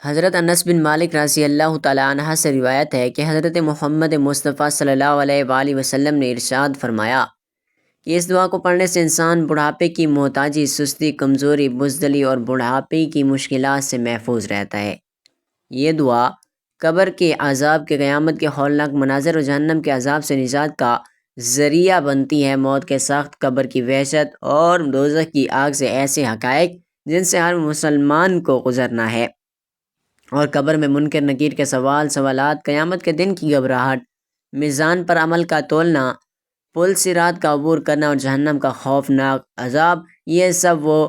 حضرت انس بن مالک رضی اللہ تعالیٰ عنہ سے روایت ہے کہ حضرت محمد مصطفیٰ صلی اللہ علیہ وآلہ وسلم نے ارشاد فرمایا کہ اس دعا کو پڑھنے سے انسان بڑھاپے کی محتاجی، سستی، کمزوری، بزدلی اور بڑھاپے کی مشکلات سے محفوظ رہتا ہے۔ یہ دعا قبر کے عذاب کے، قیامت کے ہولناک مناظر اور جہنم کے عذاب سے نجات کا ذریعہ بنتی ہے۔ موت کے سخت، قبر کی وحشت اور دوزخ کی آگ سے ایسے حقائق جن سے ہر مسلمان کو گزرنا ہے، اور قبر میں منکر نکیر کے سوالات، قیامت کے دن کی گھبراہٹ، میزان پر عمل کا تولنا، پل صراط کا عبور کرنا اور جہنم کا خوفناک عذاب، یہ سب وہ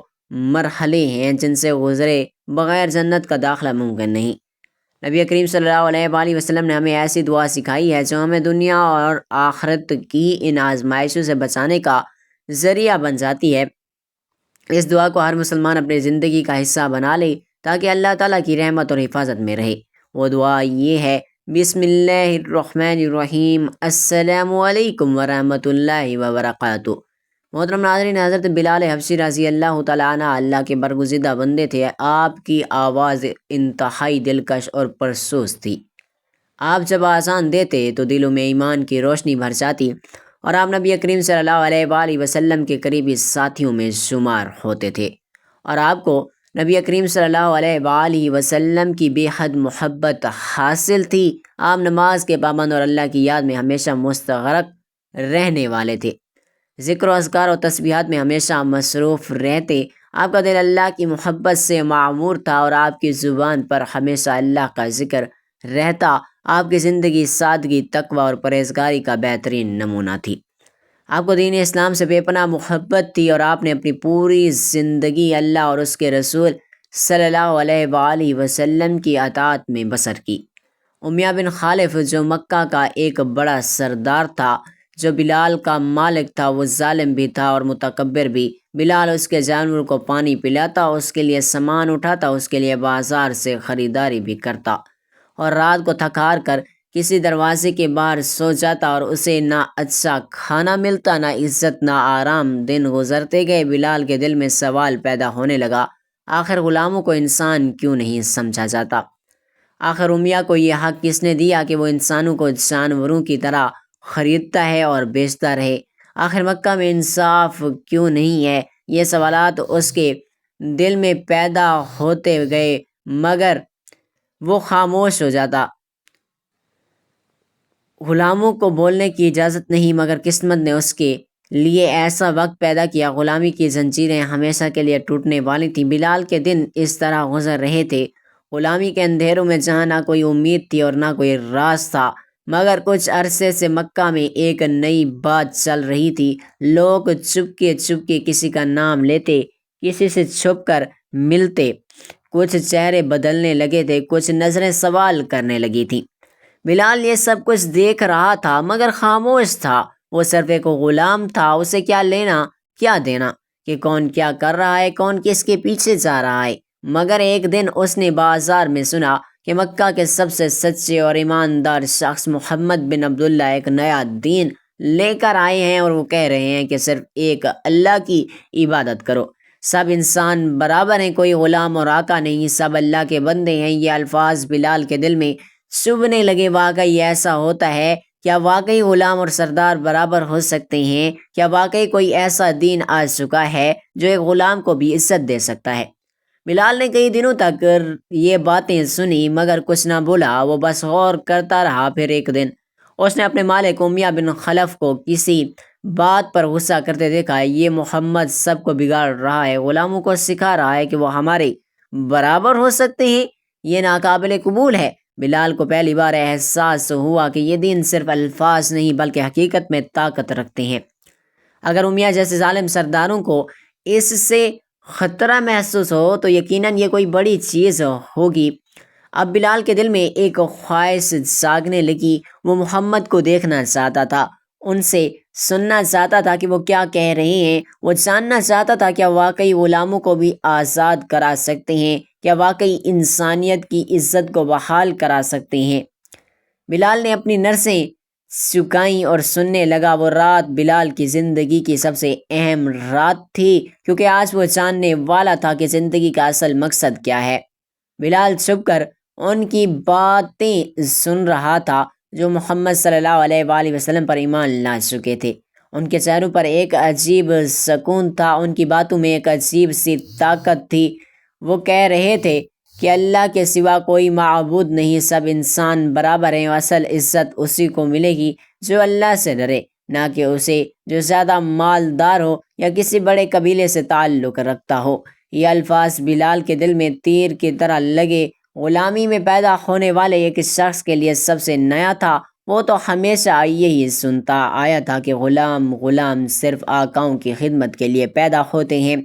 مرحلے ہیں جن سے گزرے بغیر جنت کا داخلہ ممکن نہیں۔ نبی کریم صلی اللہ علیہ وآلہ وسلم نے ہمیں ایسی دعا سکھائی ہے جو ہمیں دنیا اور آخرت کی ان آزمائشوں سے بچانے کا ذریعہ بن جاتی ہے۔ اس دعا کو ہر مسلمان اپنی زندگی کا حصہ بنا لے تاکہ اللہ تعالیٰ کی رحمت اور حفاظت میں رہے۔ وہ دعا یہ ہے: بسم اللہ الرحمن الرحیم، السلام علیکم ورحمۃ اللہ وبرکاتہ۔ محترم ناظرین، حضرت بلال حبشی رضی اللہ تعالیٰ عنہ اللہ کے برگزیدہ بندے تھے۔ آپ کی آواز انتہائی دلکش اور پرسوز تھی۔ آپ جب آذان دیتے تو دلوں میں ایمان کی روشنی بھر جاتی، اور آپ نبی کریم صلی اللہ علیہ وآلہ وسلم کے قریبی ساتھیوں میں شمار ہوتے تھے، اور آپ کو نبی کریم صلی اللہ علیہ وآلہ وسلم کی بے حد محبت حاصل تھی۔ آپ نماز کے پابند اور اللہ کی یاد میں ہمیشہ مستغرق رہنے والے تھے، ذکر و اذکار و تسبیحات میں ہمیشہ مصروف رہتے۔ آپ کا دل اللہ کی محبت سے معمور تھا اور آپ کی زبان پر ہمیشہ اللہ کا ذکر رہتا۔ آپ کی زندگی سادگی، تقوی اور پرہیزگاری کا بہترین نمونہ تھی۔ آپ کو دین اسلام سے بے پناہ محبت تھی، اور آپ نے اپنی پوری زندگی اللہ اور اس کے رسول صلی اللہ علیہ وآلہ وسلم کی اطاعت میں بسر کی۔ امیہ بن خالف، جو مکہ کا ایک بڑا سردار تھا، جو بلال کا مالک تھا، وہ ظالم بھی تھا اور متکبر بھی۔ بلال اس کے جانور کو پانی پلاتا، اس کے لیے سامان اٹھاتا، اس کے لیے بازار سے خریداری بھی کرتا، اور رات کو تھک ہار کر کسی دروازے کے باہر سو جاتا، اور اسے نہ اچھا کھانا ملتا، نہ عزت، نہ آرام۔ دن گزرتے گئے، بلال کے دل میں سوال پیدا ہونے لگا: آخر غلاموں کو انسان کیوں نہیں سمجھا جاتا؟ آخر امیہ کو یہ حق کس نے دیا کہ وہ انسانوں کو جانوروں کی طرح خریدتا ہے اور بیچتا رہے؟ آخر مکہ میں انصاف کیوں نہیں ہے؟ یہ سوالات اس کے دل میں پیدا ہوتے گئے، مگر وہ خاموش ہو جاتا۔ غلاموں کو بولنے کی اجازت نہیں، مگر قسمت نے اس کے لیے ایسا وقت پیدا کیا۔ غلامی کی زنجیریں ہمیشہ کے لیے ٹوٹنے والی تھیں۔ بلال کے دن اس طرح گزر رہے تھے، غلامی کے اندھیروں میں، جہاں نہ کوئی امید تھی اور نہ کوئی راز تھا۔ مگر کچھ عرصے سے مکہ میں ایک نئی بات چل رہی تھی۔ لوگ چپکے چپکے کسی کا نام لیتے، کسی سے چھپ کر ملتے، کچھ چہرے بدلنے لگے تھے، کچھ نظریں سوال کرنے لگی تھیں۔ بلال یہ سب کچھ دیکھ رہا تھا، مگر خاموش تھا۔ وہ صرف ایک غلام تھا، اسے کیا لینا کیا دینا کہ کون کیا کر رہا ہے، کون کس کے پیچھے جا رہا ہے۔ مگر ایک دن اس نے بازار میں سنا کہ مکہ کے سب سے سچے اور ایماندار شخص محمد بن عبداللہ ایک نیا دین لے کر آئے ہیں، اور وہ کہہ رہے ہیں کہ صرف ایک اللہ کی عبادت کرو، سب انسان برابر ہیں، کوئی غلام اور آقا نہیں، سب اللہ کے بندے ہیں۔ یہ الفاظ بلال کے دل میں چبھنے لگے۔ واقعی ایسا ہوتا ہے؟ کیا واقعی غلام اور سردار برابر ہو سکتے ہیں؟ کیا واقعی کوئی ایسا دین آ چکا ہے جو ایک غلام کو بھی عزت دے سکتا ہے؟ بلال نے کئی دنوں تک یہ باتیں سنی، مگر کچھ نہ بولا، وہ بس غور کرتا رہا۔ پھر ایک دن اس نے اپنے مالک امیہ بن خلف کو کسی بات پر غصہ کرتے دیکھا۔ یہ محمد سب کو بگاڑ رہا ہے، غلاموں کو سکھا رہا ہے کہ وہ ہمارے برابر ہو سکتے ہیں، یہ ناقابل قبول ہے۔ بلال کو پہلی بار احساس ہوا کہ یہ دین صرف الفاظ نہیں بلکہ حقیقت میں طاقت رکھتے ہیں۔ اگر امیہ جیسے ظالم سرداروں کو اس سے خطرہ محسوس ہو تو یقیناً یہ کوئی بڑی چیز ہوگی۔ اب بلال کے دل میں ایک خواہش جاگنے لگی۔ وہ محمد کو دیکھنا چاہتا تھا، ان سے سننا چاہتا تھا کہ وہ کیا کہہ رہے ہیں۔ وہ جاننا چاہتا تھا کیا واقعی غلاموں کو بھی آزاد کرا سکتے ہیں، کیا واقعی انسانیت کی عزت کو بحال کرا سکتے ہیں۔ بلال نے اپنی نرسیں سکائیں اور سننے لگا۔ وہ رات بلال کی زندگی کی سب سے اہم رات تھی، کیونکہ آج وہ جاننے والا تھا کہ زندگی کا اصل مقصد کیا ہے۔ بلال چھپ کر ان کی باتیں سن رہا تھا جو محمد صلی اللہ علیہ وآلہ وسلم پر ایمان لا چکے تھے۔ ان کے چہروں پر ایک عجیب سکون تھا، ان کی باتوں میں ایک عجیب سی طاقت تھی۔ وہ کہہ رہے تھے کہ اللہ کے سوا کوئی معبود نہیں، سب انسان برابر ہیں، اصل عزت اسی کو ملے گی جو اللہ سے ڈرے، نہ کہ اسے جو زیادہ مالدار ہو یا کسی بڑے قبیلے سے تعلق رکھتا ہو۔ یہ الفاظ بلال کے دل میں تیر کی طرح لگے۔ غلامی میں پیدا ہونے والے ایک شخص کے لیے سب سے نیا تھا۔ وہ تو ہمیشہ یہی سنتا آیا تھا کہ غلام صرف آقاؤں کی خدمت کے لیے پیدا ہوتے ہیں،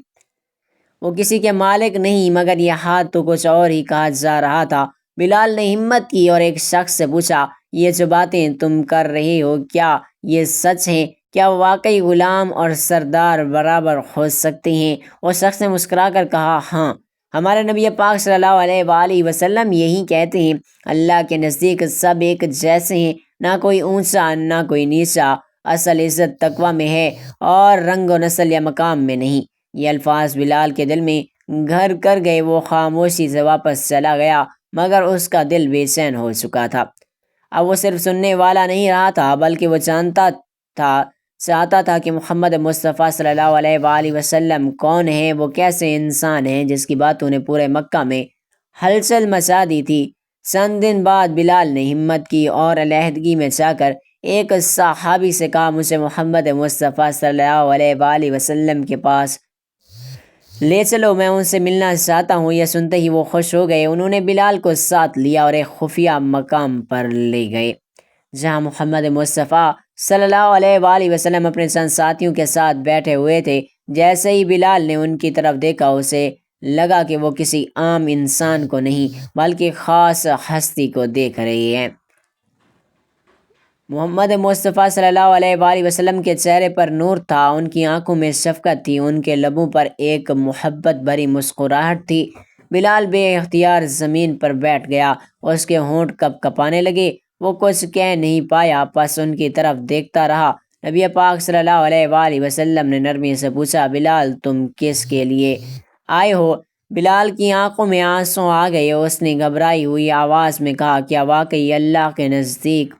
وہ کسی کے مالک نہیں، مگر یہ ہاتھ تو کچھ اور ہی کہا جا رہا تھا۔ بلال نے ہمت کی اور ایک شخص سے پوچھا، یہ جو باتیں تم کر رہے ہو کیا یہ سچ ہیں؟ کیا واقعی غلام اور سردار برابر ہو سکتے ہیں؟ اس شخص نے مسکرا کر کہا، ہاں، ہمارے نبی پاک صلی اللہ علیہ وآلہ وسلم یہی کہتے ہیں، اللہ کے نزدیک سب ایک جیسے ہیں، نہ کوئی اونچا نہ کوئی نیچا، اصل عزت تقویٰ میں ہے اور رنگ و نسل یا مقام میں نہیں۔ یہ الفاظ بلال کے دل میں گھر کر گئے۔ وہ خاموشی سے واپس چلا گیا، مگر اس کا دل بے چین ہو چکا تھا۔ اب وہ صرف سننے والا نہیں رہا تھا، بلکہ وہ چاہتا تھا کہ محمد مصطفیٰ صلی اللہ علیہ وآلہ وسلم کون ہے، وہ کیسے انسان ہیں جس کی باتوں نے پورے مکہ میں ہلچل مچا دی تھی۔ چند دن بعد بلال نے ہمت کی اور علیحدگی میں جا کر ایک صحابی سے کہا، مجھے محمد مصطفیٰ صلی اللہ علیہ وآلہ وسلم کے پاس لے چلو، میں ان سے ملنا چاہتا ہوں۔ یہ سنتے ہی وہ خوش ہو گئے۔ انہوں نے بلال کو ساتھ لیا اور ایک خفیہ مقام پر لے گئے جہاں محمد مصطفیٰ صلی اللہ علیہ وآلہ وسلم اپنے چند ساتھیوں کے ساتھ بیٹھے ہوئے تھے۔ جیسے ہی بلال نے ان کی طرف دیکھا، اسے لگا کہ وہ کسی عام انسان کو نہیں بلکہ خاص ہستی کو دیکھ رہے ہیں۔ محمد مصطفیٰ صلی اللہ علیہ وآلہ وسلم کے چہرے پر نور تھا، ان کی آنکھوں میں شفقت تھی، ان کے لبوں پر ایک محبت بھری مسکراہٹ تھی۔ بلال بے اختیار زمین پر بیٹھ گیا، اس کے ہونٹ کپ کپانے لگے۔ وہ کچھ کہہ نہیں پایا، بس ان کی طرف دیکھتا رہا۔ نبی پاک صلی اللہ علیہ وآلہ وسلم نے نرمی سے پوچھا، بلال تم کس کے لیے آئے ہو؟ بلال کی آنکھوں میں آنسو آ گئے۔ اس نے گھبرائی ہوئی آواز میں کہا، کیا واقعی اللہ کے نزدیک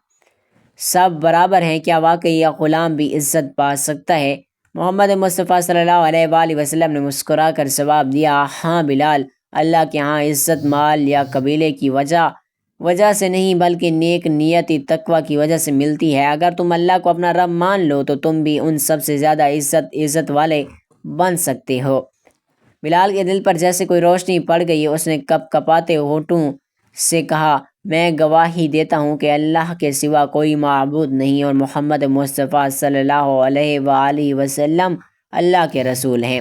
سب برابر ہیں؟ کیا واقعی یہ غلام بھی عزت پا سکتا ہے؟ محمد مصطفیٰ صلی اللہ علیہ وآلہ وسلم نے مسکرا کر جواب دیا، ہاں بلال، اللہ کے ہاں عزت مال یا قبیلے کی وجہ سے نہیں بلکہ نیک نیتی تقویٰ کی وجہ سے ملتی ہے۔ اگر تم اللہ کو اپنا رب مان لو تو تم بھی ان سب سے زیادہ عزت والے بن سکتے ہو۔ بلال کے دل پر جیسے کوئی روشنی پڑ گئی، اس نے کپ کپاتے ہونٹوں سے کہا، میں گواہی دیتا ہوں کہ اللہ کے سوا کوئی معبود نہیں اور محمد مصطفیٰ صلی اللہ علیہ وآلہ وسلم اللہ کے رسول ہیں۔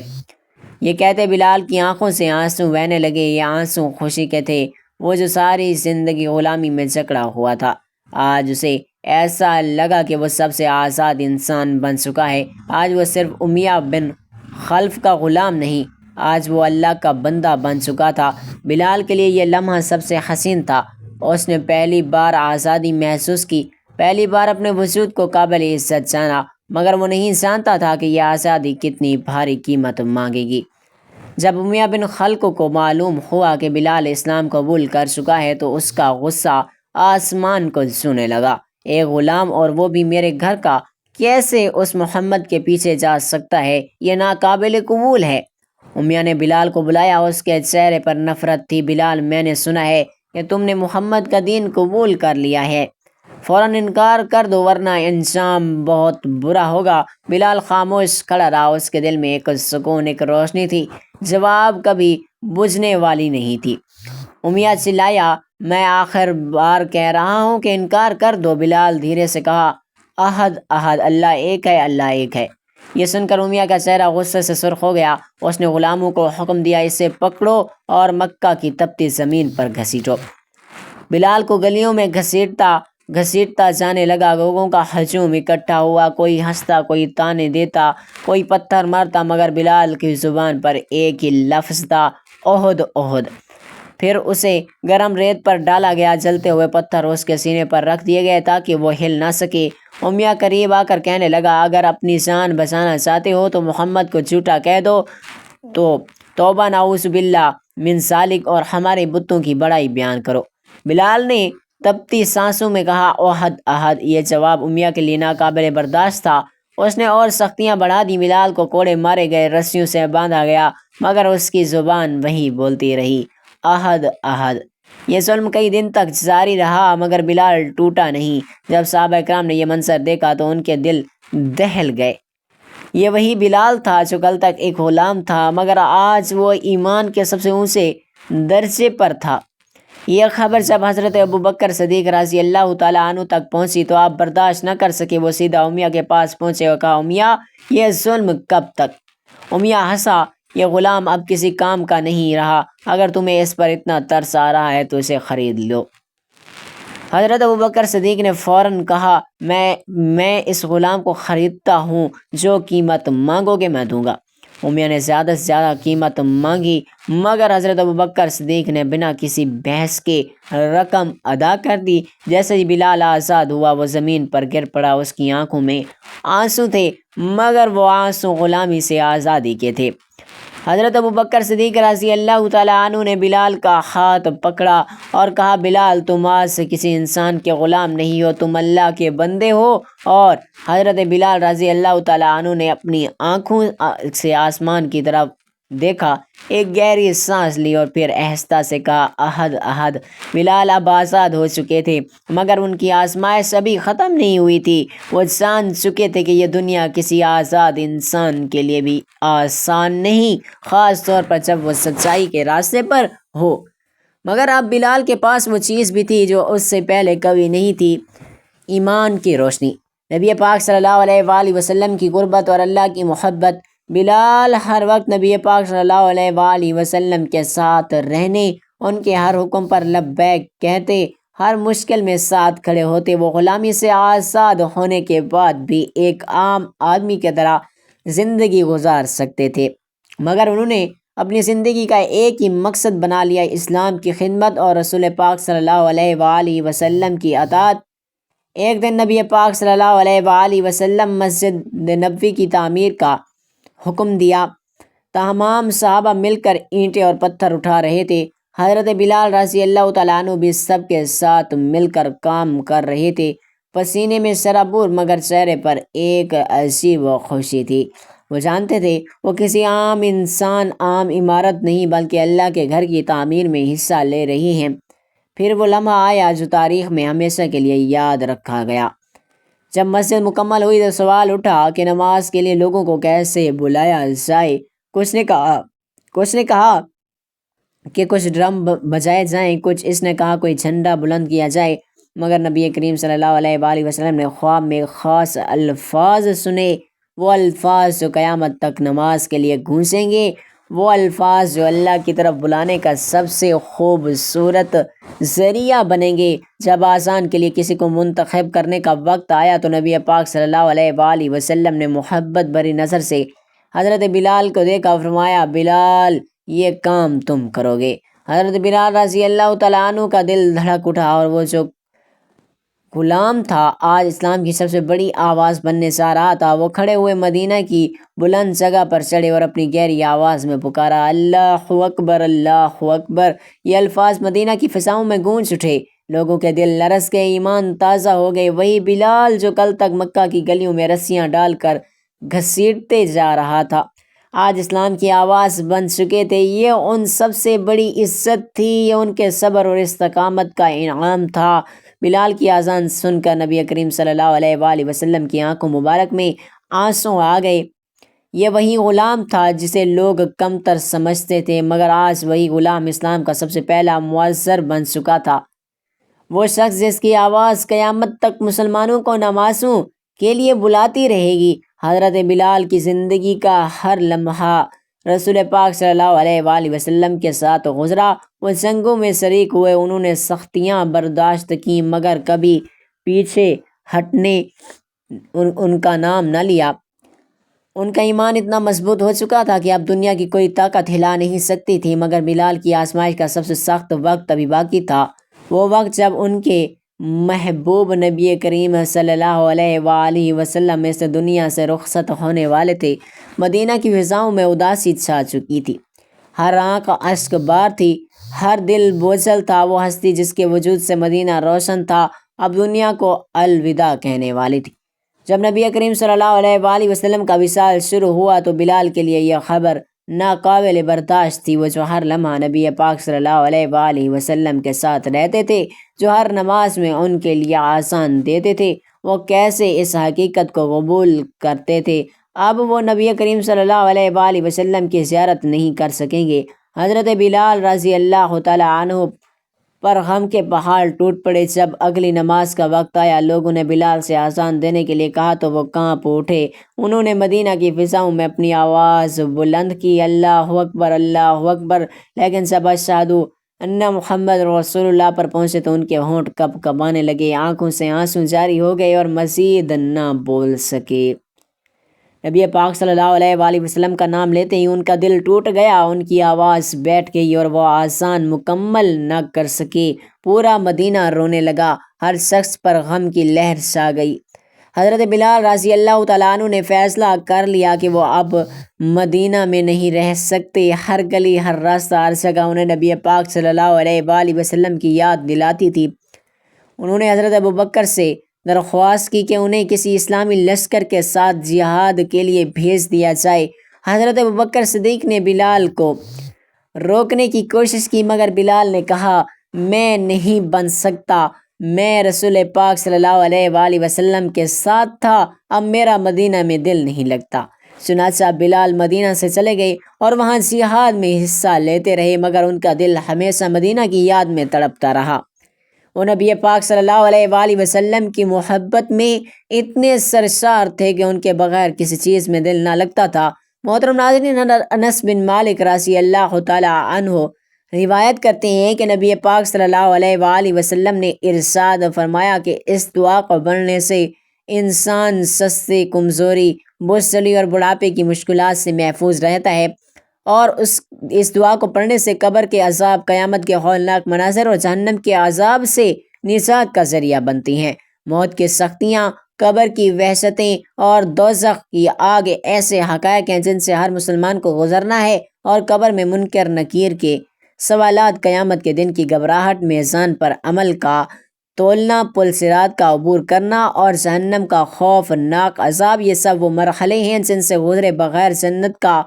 یہ کہتے بلال کی آنکھوں سے آنسو بہنے لگے۔ یہ آنسو خوشی کے تھے۔ وہ جو ساری زندگی غلامی میں جکڑا ہوا تھا، آج اسے ایسا لگا کہ وہ سب سے آزاد انسان بن چکا ہے۔ آج وہ صرف امیہ بن خلف کا غلام نہیں، آج وہ اللہ کا بندہ بن چکا تھا۔ بلال کے لیے یہ لمحہ سب سے حسین تھا۔ اس نے پہلی بار آزادی محسوس کی، پہلی بار اپنے وجود کو قابل عزت جانا، مگر وہ نہیں جانتا تھا کہ یہ آزادی کتنی بھاری قیمت مانگے گی۔ جب امیہ بن خلف کو معلوم ہوا کہ بلال اسلام قبول کر چکا ہے تو اس کا غصہ آسمان کو چھونے لگا۔ ایک غلام اور وہ بھی میرے گھر کا کیسے اس محمد کے پیچھے جا سکتا ہے؟ یہ ناقابل قبول ہے۔ امیہ نے بلال کو بلایا، اس کے چہرے پر نفرت تھی۔ بلال، میں نے سنا ہے کہ تم نے محمد کا دین قبول کر لیا ہے، فوراً انکار کر دو ورنہ انجام بہت برا ہوگا۔ بلال خاموش کھڑا رہا، اس کے دل میں ایک سکون، ایک روشنی تھی، جواب کبھی بجھنے والی نہیں تھی۔ امیہ چلایا، میں آخر بار کہہ رہا ہوں کہ انکار کر دو۔ بلال دھیرے سے کہا، احد احد، اللہ ایک ہے، اللہ ایک ہے۔ یہ سن کر امیہ کا چہرہ غصے سے سرخ ہو گیا۔ اس نے غلاموں کو حکم دیا، اسے پکڑو اور مکہ کی تپتی زمین پر گھسیٹو۔ بلال کو گلیوں میں گھسیٹتا جانے لگا۔ لوگوں کا ہجوم اکٹھا ہوا، کوئی ہنستا، کوئی تانے دیتا، کوئی پتھر مارتا، مگر بلال کی زبان پر ایک ہی لفظ تھا، احد احد۔ پھر اسے گرم ریت پر ڈالا گیا، جلتے ہوئے پتھر اس کے سینے پر رکھ دیے گئے تاکہ وہ ہل نہ سکے۔ امیہ قریب آ کر کہنے لگا، اگر اپنی جان بچانا چاہتے ہو تو محمد کو جھوٹا کہہ دو، تو توبہ نعوذ باللہ من ذالک، اور ہمارے بتوں کی بڑائی بیان کرو۔ بلال نے تپتی سانسوں میں کہا احد احد۔ یہ جواب امیہ کے لیے ناقابل برداشت تھا۔ اس نے اور سختیاں بڑھا دی، بلال کو کوڑے مارے گئے، رسیوں سے باندھا گیا، مگر اس کی زبان وہی بولتی رہی احد احد۔ یہ ظلم کئی دن تک جاری رہا مگر بلال ٹوٹا نہیں۔ جب صحابہ کرام نے یہ منظر دیکھا تو ان کے دل دہل گئے۔ یہ وہی بلال تھا جو کل تک ایک غلام تھا مگر آج وہ ایمان کے سب سے اونچے درجے پر تھا۔ یہ خبر جب حضرت ابوبکر صدیق رضی اللہ تعالیٰ عنہ تک پہنچی تو آپ برداشت نہ کر سکے۔ وہ سیدھا امیہ کے پاس پہنچے اور کہا امیہ یہ ظلم کب تک؟ امیہ ہنسا، یہ غلام اب کسی کام کا نہیں رہا، اگر تمہیں اس پر اتنا ترس آ رہا ہے تو اسے خرید لو۔ حضرت ابوبکر صدیق نے فوراً کہا میں اس غلام کو خریدتا ہوں، جو قیمت مانگو گے میں دوں گا۔ امیہ نے زیادہ سے زیادہ قیمت مانگی مگر حضرت ابوبکر صدیق نے بنا کسی بحث کے رقم ادا کر دی۔ جیسے ہی بلال آزاد ہوا وہ زمین پر گر پڑا، اس کی آنکھوں میں آنسو تھے مگر وہ آنسو غلامی سے آزادی کے تھے۔ حضرت ابوبکر صدیق رضی اللہ تعالیٰ عنہ نے بلال کا ہاتھ پکڑا اور کہا بلال تم آج سے کسی انسان کے غلام نہیں ہو، تم اللہ کے بندے ہو۔ اور حضرت بلال رضی اللہ تعالیٰ عنہ نے اپنی آنکھوں سے آسمان کی طرف دیکھا، ایک گہری سانس لی اور پھر آہستہ سے کہا احد احد۔ بلال اب آزاد ہو چکے تھے مگر ان کی آزمائش ابھی ختم نہیں ہوئی تھی۔ وہ جان چکے تھے کہ یہ دنیا کسی آزاد انسان کے لیے بھی آسان نہیں، خاص طور پر جب وہ سچائی کے راستے پر ہو۔ مگر اب بلال کے پاس وہ چیز بھی تھی جو اس سے پہلے کبھی نہیں تھی، ایمان کی روشنی، نبی پاک صلی اللہ علیہ وآلہ وسلم کی قربت اور اللہ کی محبت۔ بلال ہر وقت نبی پاک صلی اللہ علیہ وآلہ وسلم کے ساتھ رہنے، ان کے ہر حکم پر لبیک کہتے، ہر مشکل میں ساتھ کھڑے ہوتے۔ وہ غلامی سے آزاد ہونے کے بعد بھی ایک عام آدمی کی طرح زندگی گزار سکتے تھے مگر انہوں نے اپنی زندگی کا ایک ہی مقصد بنا لیا، اسلام کی خدمت اور رسول پاک صلی اللہ علیہ وآلہ وسلم کی اطاعت۔ ایک دن نبی پاک صلی اللہ علیہ وآلہ وسلم مسجد نبوی کی تعمیر کا حکم دیا، تمام صحابہ مل کر اینٹیں اور پتھر اٹھا رہے تھے۔ حضرت بلال رضی اللہ تعالیٰ عنہ بھی سب کے ساتھ مل کر کام کر رہے تھے، پسینے میں سرابور مگر چہرے پر ایک عجیب خوشی تھی۔ وہ جانتے تھے وہ کسی عام انسان، عام عمارت نہیں بلکہ اللہ کے گھر کی تعمیر میں حصہ لے رہی ہیں۔ پھر وہ لمحہ آیا جو تاریخ میں ہمیشہ کے لیے یاد رکھا گیا۔ جب مسجد مکمل ہوئی تو سوال اٹھا کہ نماز کے لیے لوگوں کو کیسے بلایا جائے۔ کچھ نے کہا کہ کچھ ڈرم بجائے جائیں، کچھ اس نے کہا کوئی جھنڈا بلند کیا جائے، مگر نبی کریم صلی اللہ علیہ وآلہ وسلم نے خواب میں خاص الفاظ سنے، وہ الفاظ جو قیامت تک نماز کے لیے گونجیں گے، وہ الفاظ جو اللہ کی طرف بلانے کا سب سے خوبصورت ذریعہ بنیں گے۔ جب آذان کے لیے کسی کو منتخب کرنے کا وقت آیا تو نبی پاک صلی اللہ علیہ وآلہ وسلم نے محبت بھری نظر سے حضرت بلال کو دیکھا اور فرمایا بلال یہ کام تم کرو گے۔ حضرت بلال رضی اللہ تعالیٰ عنہ کا دل دھڑک اٹھا اور وہ جو غلام تھا آج اسلام کی سب سے بڑی آواز بننے جا رہا تھا۔ وہ کھڑے ہوئے مدینہ کی بلند جگہ پر چڑھے اور اپنی گہری آواز میں پکارا اللہ اکبر اللہ اکبر۔ یہ الفاظ مدینہ کی فضاؤں میں گونج اٹھے، لوگوں کے دل لرز گئے، ایمان تازہ ہو گئے۔ وہی بلال جو کل تک مکہ کی گلیوں میں رسیاں ڈال کر گھسیٹتے جا رہا تھا، آج اسلام کی آواز بن چکے تھے۔ یہ ان سب سے بڑی عزت تھی، یہ ان کے صبر اور استقامت کا انعام تھا۔ بلال کی اذان سن کر نبی کریم صلی اللہ علیہ وآلہ وسلم کی آنکھوں مبارک میں آنسو آ گئے۔ یہ وہی غلام تھا جسے لوگ کمتر سمجھتے تھے مگر آج وہی غلام اسلام کا سب سے پہلا معزر بن چکا تھا، وہ شخص جس کی آواز قیامت تک مسلمانوں کو نمازوں کے لیے بلاتی رہے گی۔ حضرت بلال کی زندگی کا ہر لمحہ رسول پاک صلی اللہ علیہ وآلہ وسلم کے ساتھ گزرا۔ وہ جنگوں میں شریک ہوئے، انہوں نے سختیاں برداشت کی مگر کبھی پیچھے ہٹنے ان کا نام نہ لیا۔ ان کا ایمان اتنا مضبوط ہو چکا تھا کہ اب دنیا کی کوئی طاقت ہلا نہیں سکتی تھی۔ مگر بلال کی آزمائش کا سب سے سخت وقت ابھی باقی تھا، وہ وقت جب ان کے محبوب نبی کریم صلی اللہ علیہ وآلہ وسلم اس دنیا سے رخصت ہونے والے تھے۔ مدینہ کی فضاؤں میں اداسی چھا چکی تھی، ہر آنکھ اشک بار تھی، ہر دل بوجھل تھا۔ وہ ہستی جس کے وجود سے مدینہ روشن تھا اب دنیا کو الوداع کہنے والی تھی۔ جب نبی کریم صلی اللہ علیہ وآلہ وسلم کا وصال شروع ہوا تو بلال کے لیے یہ خبر ناقابل برداشت تھی۔ وہ جو ہر لمحہ نبی پاک صلی اللہ علیہ وآلہ وسلم کے ساتھ رہتے تھے، جو ہر نماز میں ان کے لیے آسان دیتے تھے، وہ کیسے اس حقیقت کو قبول کرتے تھے؟ اب وہ نبی کریم صلی اللہ علیہ وآلہ وسلم کی زیارت نہیں کر سکیں گے۔ حضرت بلال رضی اللہ تعالیٰ عنہ پر غم کے پہاڑ ٹوٹ پڑے۔ جب اگلی نماز کا وقت آیا، لوگوں نے بلال سے اذان دینے کے لیے کہا تو وہ کانپ اٹھے۔ انہوں نے مدینہ کی فضاؤں میں اپنی آواز بلند کی، اللہ اکبر، اللہ اکبر، لیکن جب اشہد ان محمد رسول اللہ پر پہنچے تو ان کے ہونٹ کپ کپانے لگے، آنکھوں سے آنسو جاری ہو گئے اور مزید نہ بول سکے۔ نبی پاک صلی اللہ علیہ وآلہ وسلم کا نام لیتے ہی ان کا دل ٹوٹ گیا، ان کی آواز بیٹھ گئی اور وہ آذان مکمل نہ کر سکے۔ پورا مدینہ رونے لگا، ہر شخص پر غم کی لہر چھا گئی۔ حضرت بلال رضی اللہ تعالیٰ عنہ نے فیصلہ کر لیا کہ وہ اب مدینہ میں نہیں رہ سکتے۔ ہر گلی، ہر راستہ، ہر جگہ انہیں نبی پاک صلی اللہ علیہ وآلہ وسلم کی یاد دلاتی تھی۔ انہوں نے حضرت ابوبکر سے درخواست کی کہ انہیں کسی اسلامی لشکر کے ساتھ جہاد کے لیے بھیج دیا جائے۔ حضرت ابوبکر صدیق نے بلال کو روکنے کی کوشش کی، مگر بلال نے کہا، میں نہیں بن سکتا، میں رسول پاک صلی اللہ علیہ وآلہ وسلم کے ساتھ تھا، اب میرا مدینہ میں دل نہیں لگتا۔ چنانچہ بلال مدینہ سے چلے گئے اور وہاں جہاد میں حصہ لیتے رہے، مگر ان کا دل ہمیشہ مدینہ کی یاد میں تڑپتا رہا۔ وہ نبی پاک صلی اللہ علیہ وآلہ وسلم کی محبت میں اتنے سرشار تھے کہ ان کے بغیر کسی چیز میں دل نہ لگتا تھا۔ محترم ناظرین، انس بن مالک رضی اللہ تعالیٰ عنہ روایت کرتے ہیں کہ نبی پاک صلی اللہ علیہ وآلہ وسلم نے ارشاد فرمایا کہ اس دعا کو پڑھنے سے انسان سستی، کمزوری، بزدلی اور بڑھاپے کی مشکلات سے محفوظ رہتا ہے، اور اس دعا کو پڑھنے سے قبر کے عذاب، قیامت کے ہولناک مناظر اور جہنم کے عذاب سے نجات کا ذریعہ بنتی ہیں۔ موت کی سختیاں، قبر کی وحشتیں اور دوزخ کی آگ ایسے حقائق ہیں جن سے ہر مسلمان کو گزرنا ہے، اور قبر میں منکر نکیر کے سوالات، قیامت کے دن کی گھبراہٹ، میزان پر عمل کا تولنا، پل صراط کا عبور کرنا اور جہنم کا خوفناک عذاب، یہ سب وہ مرحلے ہیں جن سے گزرے بغیر جنت کا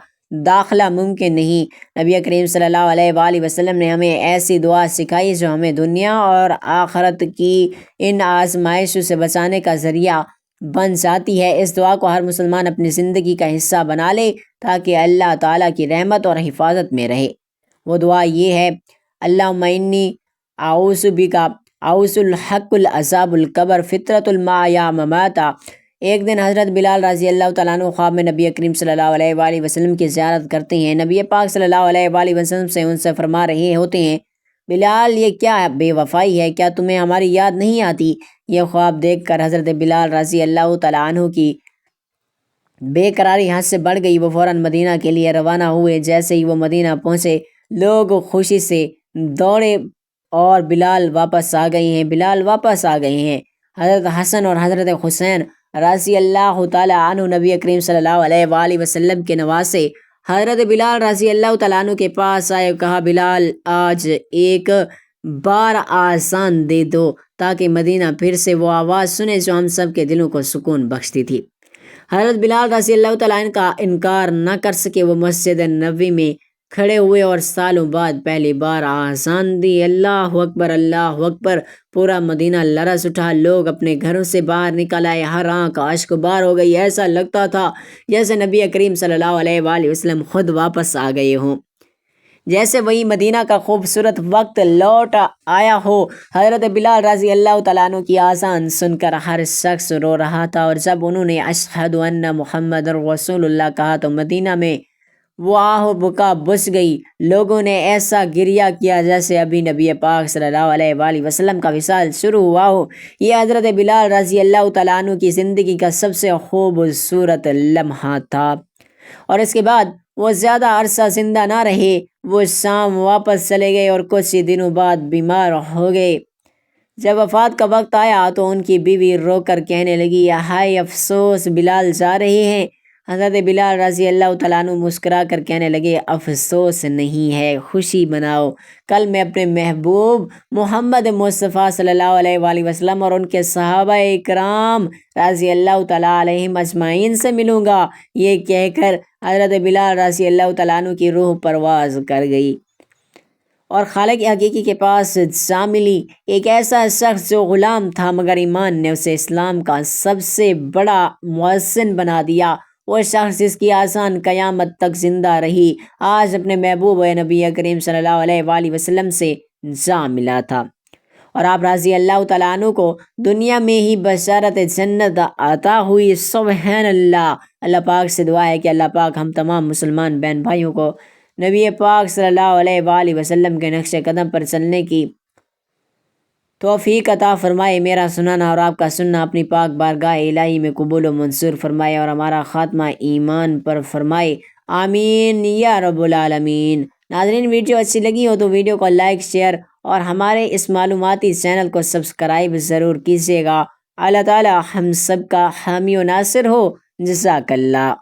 داخلہ ممکن نہیں۔ نبی کریم صلی اللہ علیہ وآلہ وسلم نے ہمیں ایسی دعا سکھائی جو ہمیں دنیا اور آخرت کی ان آزمائشوں سے بچانے کا ذریعہ بن جاتی ہے۔ اس دعا کو ہر مسلمان اپنی زندگی کا حصہ بنا لے تاکہ اللہ تعالیٰ کی رحمت اور حفاظت میں رہے۔ وہ دعا یہ ہے، اللہم انی اعوذ بک اعوذ الحق العذاب القبر فطرۃ المحیا مماتا۔ ایک دن حضرت بلال رضی اللہ تعالیٰ عنہ خواب میں نبی کریم صلی اللہ علیہ وآلہ وسلم کی زیارت کرتے ہیں۔ نبی پاک صلی اللہ علیہ وآلہ وسلم سے ان سے فرما رہے ہوتے ہیں، بلال یہ کیا بے وفائی ہے، کیا تمہیں ہماری یاد نہیں آتی؟ یہ خواب دیکھ کر حضرت بلال رضی اللہ تعالیٰ عنہ کی بے قراری حد سے بڑھ گئی۔ وہ فوراً مدینہ کے لیے روانہ ہوئے۔ جیسے ہی وہ مدینہ پہنچے، لوگ خوشی سے دوڑے اور بلال واپس آ گئے ہیں۔ حضرت حسن اور حضرت حسین رضی اللہ تعالیٰ عنہ نبی کریم صلی اللہ علیہ وآلہ وسلم کے نواسے، حضرت بلال رضی اللہ تعالیٰ عنہ کے پاس آئے، کہا، بلال آج ایک بار آذان دے دو تاکہ مدینہ پھر سے وہ آواز سنے جو ہم سب کے دلوں کو سکون بخشتی تھی۔ حضرت بلال رضی اللہ تعالیٰ عنہ کا انکار نہ کر سکے، وہ مسجد نبوی میں کھڑے ہوئے اور سالوں بعد پہلی بار آذان دی، اللہ اکبر، اللہ اکبر۔ پورا مدینہ لرز اٹھا، لوگ اپنے گھروں سے باہر نکل آئے، ہر آنکھ اشک بار ہو گئی۔ ایسا لگتا تھا جیسے نبی کریم صلی اللہ علیہ وآلہ وسلم خود واپس آ گئے ہوں، جیسے وہی مدینہ کا خوبصورت وقت لوٹ آیا ہو۔ حضرت بلال رضی اللہ تعالیٰ عنہ کی آذان سن کر ہر شخص رو رہا تھا، اور جب انہوں نے اشہد ان محمد رسول اللہ کہا تو مدینہ میں وہ آہ و بکا بجھ گئی۔ لوگوں نے ایسا گریہ کیا جیسے ابھی نبی پاک صلی اللہ علیہ وآلہ وسلم کا وصال شروع ہوا ہو۔ یہ حضرت بلال رضی اللہ تعالیٰ عنہ کی زندگی کا سب سے خوبصورت لمحہ تھا، اور اس کے بعد وہ زیادہ عرصہ زندہ نہ رہے۔ وہ شام واپس چلے گئے اور کچھ ہی دنوں بعد بیمار ہو گئے۔ جب وفات کا وقت آیا تو ان کی بیوی رو کر کہنے لگی، ہائے افسوس، بلال جا رہے ہیں۔ حضرت بلال رضی اللہ تعالیٰ عنہ مسکرا کر کہنے لگے افسوس نہیں ہے، خوشی مناؤ، کل میں اپنے محبوب محمد مصطفیٰ صلی اللہ علیہ وآلہ وسلم اور ان کے صحابہ اکرام رضی اللہ تعالیٰ علیہم اجمعین سے ملوں گا۔ یہ کہہ کر حضرت بلال رضی اللہ تعالیٰ عنہ کی روح پرواز کر گئی اور خالق حقیقی کے پاس جا ملی۔ ایک ایسا شخص جو غلام تھا مگر ایمان نے اسے اسلام کا سب سے بڑا مؤذن بنا دیا، وہ شخص جس کی آسان قیامت تک زندہ رہی، آج اپنے محبوب نبی کریم صلی اللہ علیہ وآلہ وسلم سے جا ملا تھا، اور آپ رضی اللہ تعالیٰ عنہ کو دنیا میں ہی بشارت جنت عطا ہوئی۔ سبحان اللہ۔ اللہ پاک سے دعا ہے کہ اللہ پاک ہم تمام مسلمان بہن بھائیوں کو نبی پاک صلی اللہ علیہ وآلہ وسلم کے نقش قدم پر چلنے کی توفیق عطا فرمائے۔ میرا سنانا اور آپ کا سننا اپنی پاک بارگاہ الہی میں قبول و منظور فرمائے اور ہمارا خاتمہ ایمان پر فرمائے، آمین یا رب العالمین۔ ناظرین، ویڈیو اچھی لگی ہو تو ویڈیو کو لائک، شیئر اور ہمارے اس معلوماتی چینل کو سبسکرائب ضرور کیجیے گا۔ اللہ تعالی ہم سب کا حامی و ناصر ہو۔ جزاک اللہ۔